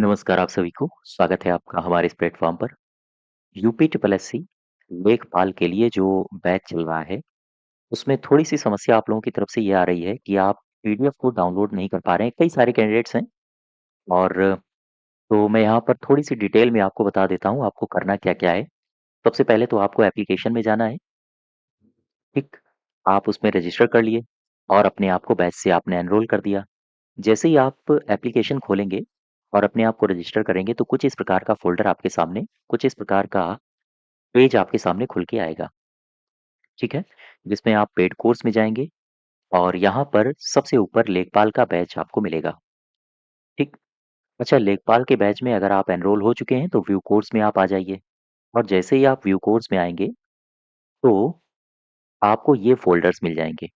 नमस्कार आप सभी को, स्वागत है आपका हमारे इस प्लेटफ़ॉर्म पर। यूपी ट्रिपल एससी लेखपाल के लिए जो बैच चल रहा है, उसमें थोड़ी-सी समस्या आप लोगों की तरफ से ये आ रही है कि आप पीडीएफ को डाउनलोड नहीं कर पा रहे हैं। कई सारे कैंडिडेट्स हैं और तो मैं यहाँ पर थोड़ी-सी डिटेल में आपको बता देता हूँ, आपको करना क्या-क्या है। सबसे पहले तो आपको एप्लीकेशन में जाना है, ठीक? आप उसमें रजिस्टर कर लिए और अपने आप को बैच से आपने एनरोल कर दिया। जैसे ही आप एप्लीकेशन खोलेंगे और अपने आप को रजिस्टर करेंगे, तो कुछ इस प्रकार का फ़ोल्डर आपके सामने कुछ इस प्रकार का पेज आपके सामने खुल के आएगा, ठीक है? जिसमें आप पेड कोर्स में जाएँगे और यहाँ पर सबसे ऊपर लेखपाल का बैच आपको मिलेगा, ठीक? अच्छा लेखपाल के बैच में अगर आप एनरोल हो चुके हैं तो व्यू कोर्स में आप आ जाइए और जैसे ही आप व्यू कोर्स में आएँगे, तो आपको ये फ़ोल्डर्स मिल जाएँगे।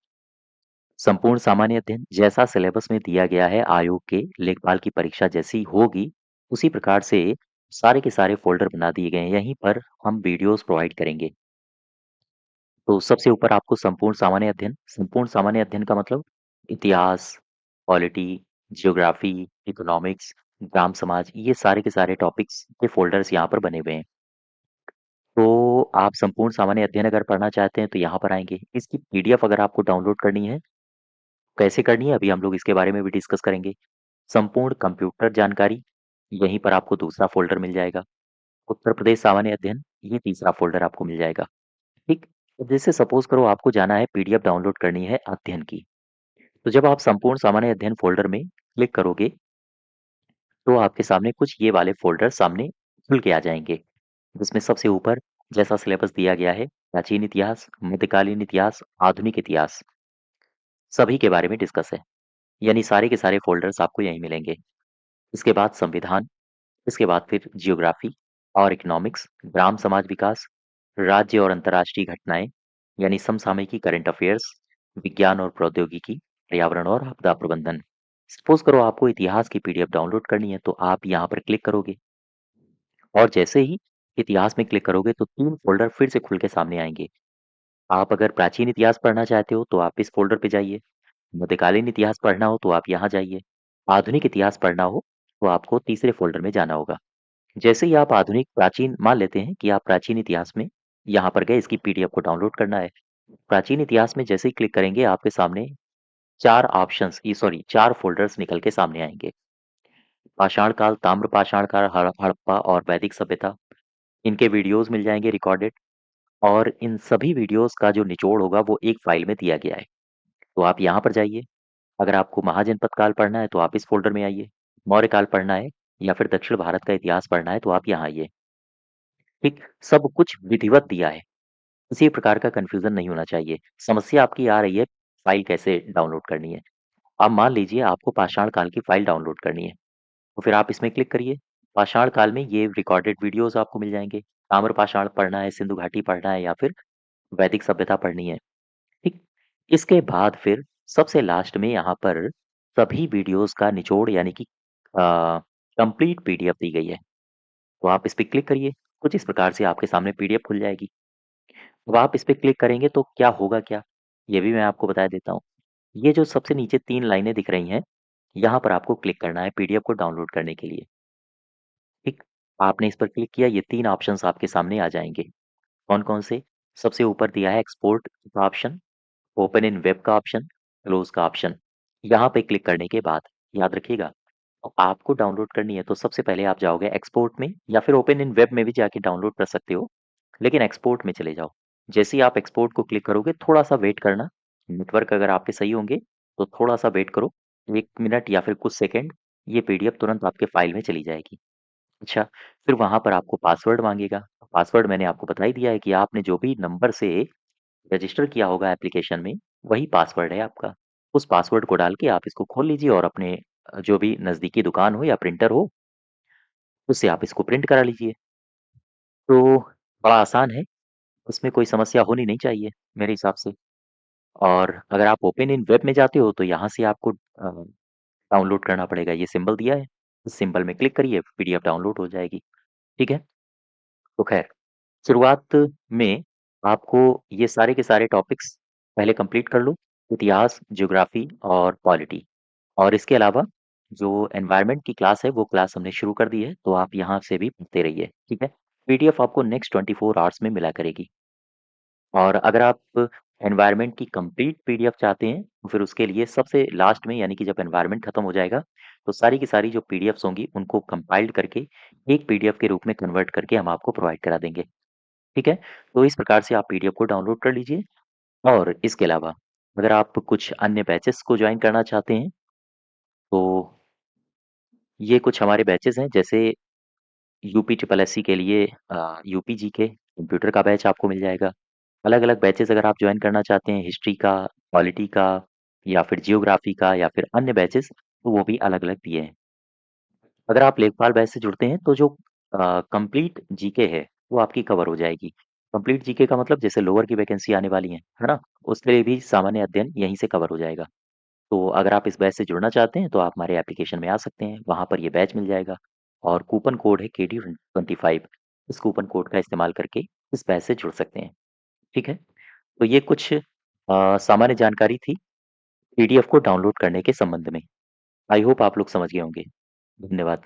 संपूर्ण सामान्य अध्ययन जैसा सिलेबस में दिया गया है आयोग के लेखपाल की परीक्षा जैसी होगी, उसी प्रकार से सारे के सारे फ़ोल्डर बना दिए गए हैं। यहीं पर हम वीडियोज़ प्रोवाइड करेंगे। तो सबसे ऊपर आपको संपूर्ण सामान्य अध्ययन का मतलब इतिहास, पॉलिटी, ज्योग्राफी, इकोनॉमिक्स, ग्राम समाज ये सारे के सारे टॉपिक्स के फ़ोल्डर्स यहाँ पर बने हुए हैं। तो आप संपूर्ण सामान्य अध्ययन अगर पढ़ना चाहते हैं तो यहाँ पर आएँगे। इसकी पीडीएफ अगर आपको डाउनलोड करनी है, कैसे करनी है अभी हम लोग इसके बारे में भी डिस्कस करेंगे। संपूर्ण कंप्यूटर जानकारी, यहीं पर आपको दूसरा फ़ोल्डर मिल जाएगा। उत्तर प्रदेश सामान्य अध्ययन, ये तीसरा फ़ोल्डर आपको मिल जाएगा। ठीक? तो जैसे सपोज़ करो आपको जाना है पीडीएफ डाउनलोड करनी है अध्ययन की। तो जब आप संपूर्ण सामान्य अध्ययन फ़ोल्डर में क्लिक करोगे, तो आपके सामने कुछ ये वाले फ़ोल्डर सामने खुल के आ जाएँगे। जिसमें सबसे ऊपर जैसा सिलेबस दिया गया है, प्राचीन इतिहास, मध्यकालीन इतिहास, आधुनिक इतिहास, सभी के बारे में डिस्कस है। यानी सारे के सारे फ़ोल्डर्स आपको यहीं मिलेंगे। इसके बाद संविधान, इसके बाद फिर जियोग्राफी और इकोनॉमिक्स, ग्राम समाज विकास, राज्य और अंतर्राष्ट्रीय घटनाएँ, यानी समसामयिकी करंट अफेयर्स, विज्ञान और प्रौद्योगिकी, पर्यावरण और आपदा प्रबंधन। सपोज़ करो आपको इतिहास की पीडीएफ डाउनलोड करनी है, तो आप यहाँ पर क्लिक करोगे और जैसे ही इतिहास में क्लिक करोगे, तो 3 फ़ोल्डर फिर से खुल के सामने आएँगे। आप अगर प्राचीन इतिहास पढ़ना चाहते हो, तो आप इस फ़ोल्डर पे जाइए। मध्यकालीन इतिहास पढ़ना हो, तो आप यहाँ जाइए। आधुनिक इतिहास पढ़ना हो, तो आपको तीसरे फ़ोल्डर में जाना होगा। जैसे ही आप आधुनिक प्राचीन मान लेते हैं कि आप प्राचीन इतिहास में यहाँ पर गए इसकी पीडीएफ को डाउनलोड करना है। प्राचीन इतिहास में जैसे ही क्लिक करेंगे आपके सामने 4 फ़ोल्डर्स निकल के सामने आएँगे। पाषाण काल, ताम्र पाषाण काल, हड़प्पा और वैदिक सभ्यता, इनके वीडियोज़ मिल जाएँगे रिकॉर्डेड और इन सभी वीडियोज़ का जो निचोड़ होगा वो एक फ़ाइल में दिया गया है। तो आप यहाँ पर जाइए। अगर आपको महाजनपद काल पढ़ना है तो आप इस फ़ोल्डर में आइए। मौर्य काल पढ़ना है या फिर दक्षिण भारत का इतिहास पढ़ना है तो आप यहाँ आइए। ठीक, सब कुछ विधिवत दिया है। किसी प्रकार का कन्फ्यूज़न नहीं होना चाहिए। समस्या आपकी आ रही है फ़ाइल कैसे डाउनलोड करनी है। अब मान लीजिए आपको पाषाण काल की फ़ाइल डाउनलोड करनी है, तो फिर आप इसमें क्लिक करिए। पाषाण काल में ये रिकॉर्डेड वीडियोज़ आपको मिल जाएँगे। ताम्र पाषाण पढ़ना है, सिंधु घाटी पढ़ना है या फिर वैदिक सभ्यता पढ़नी है, ठीक? इसके बाद फिर सबसे लास्ट में यहाँ पर सभी वीडियोज़ का निचोड़ यानी कि कंप्लीट पीडीएफ दी गई है। तो आप इस पे क्लिक करिए। कुछ इस प्रकार से आपके सामने पीडीएफ खुल जाएगी। अब आप इस पे क्लिक करेंगे तो क्या होगा क्या? ये भी मैं आपको बता देता हूँ। ये जो सबसे नीचे 3 लाइनें दिख रही हैं, यहाँ पर आपको क्लिक करना है पीडीएफ को डाउनलोड करने के लिए, ठीक? आपने इस पर क्लिक किया, ये 3 ऑप्शंस आपके सामने आ जाएँगे। कौन-कौन से? सबसे ऊपर दिया है एक्सपोर्ट का ऑप्शन, ओपन इन वेब का ऑप्शन, क्लोज़ का ऑप्शन। यहाँ पे क्लिक करने के बाद याद रखिएगा, आपको डाउनलोड करनी है तो सबसे पहले आप जाओगे एक्सपोर्ट में या फिर ओपन इन वेब में भी जाके डाउनलोड कर सकते हो, लेकिन एक्सपोर्ट में चले जाओ। जैसे ही आप एक्सपोर्ट को क्लिक करोगे, थोड़ा-सा वेट करना। नेटवर्क अगर आपके सही होंगे, तो थोड़ा-सा वेट करो, 1 मिनट या फिर कुछ सेकंड, ये पीडीएफ तुरंत आपके फ़ाइल में चली जाएगी। अच्छा, फिर वहाँ पर आपको पासवर्ड माँगेगा। पासवर्ड मैंने आपको बता ही दिया है कि आपने जो भी नंबर से रजिस्टर किया होगा एप्लीकेशन में, वही पासवर्ड है आपका। उस पासवर्ड को डाल के आप इसको खोल लीजिए और अपने जो भी नज़दीकी दुकान हो या प्रिंटर हो, उससे आप इसको प्रिंट करा लीजिए। तो बड़ा आसान है, उसमें कोई समस्या होनी नहीं चाहिए मेरे हिसाब से। और अगर आप ओपन इन वेब में जाते हो तो यहाँ से आपको डाउनलोड करना पड़ेगा, ये सिंबल दिया है, इस सिंबल में क्लिक करिए, पीडीएफ डाउनलोड हो जाएगी, ठीक है? तो ख़ैर शुरुआत में आपको ये सारे के सारे टॉपिक्स पहले कंप्लीट कर लो, इतिहास, ज्योग्राफी और पॉलिटी। और इसके अलावा जो एनवायरनमेंट की क्लास है, वो क्लास हमने शुरू कर दी है, तो आप यहाँ से भी पढ़ते रहिए, ठीक है? पीडीएफ आपको नेक्स्ट 24 आवर्स में मिला करेगी। और अगर आप एनवायरनमेंट की कंप्लीट पीडीएफ चाहते हैं, तो फिर उसके लिए सबसे लास्ट में यानी कि जब एनवायरनमेंट खत्म हो जाएगा, तो सारी की सारी जो पीडीएफ्स होंगी, उनको कंपाइल्ड करके एक पीडीएफ के रूप में कन्वर्ट करके हम आपको प्रोवाइड करा देंगे, ठीक है? तो इस प्रकार से आप पीडीएफ को डाउनलोड कर लीजिए और इसके अलावा अगर आप कुछ अन्य बैचेस को जॉइन करना चाहते हैं, तो ये कुछ हमारे बैचेस हैं, जैसे यूपी ट्रिपल एससी के लिए यूपी जीके कंप्यूटर का बैच आपको मिल जाएगा। अलग-अलग बैचेस अगर आप जॉइन करना चाहते हैं हिस्ट्री का, पॉलिटी का या फिर जियोग्राफी का या फिर अन्य बैचेस, तो वो भी अलग-अलग दिए हैं। अगर आप लेखपाल बैच से जुड़ते हैं तो जो कंप्लीट जीके है, वो आपकी कवर हो जाएगी। कंप्लीट जीके का मतलब जैसे लोअर की वैकेंसी आने वाली है ना? उसके लिए भी सामान्य अध्ययन यहीं से कवर हो जाएगा। तो अगर आप इस बैच से जुड़ना चाहते हैं तो आप हमारे एप्लीकेशन में आ सकते हैं, वहाँ पर ये बैच मिल जाएगा और कूपन कोड है KD25 इस कूपन कोड का इस्तेमाल करके इस बैच से जुड़ सकते हैं, ठीक है? तो ये कुछ सामान्य जानकारी थी पीडीएफ को डाउनलोड करने के संबंध में। आई होप आप लोग समझ गए होंगे। धन्यवाद।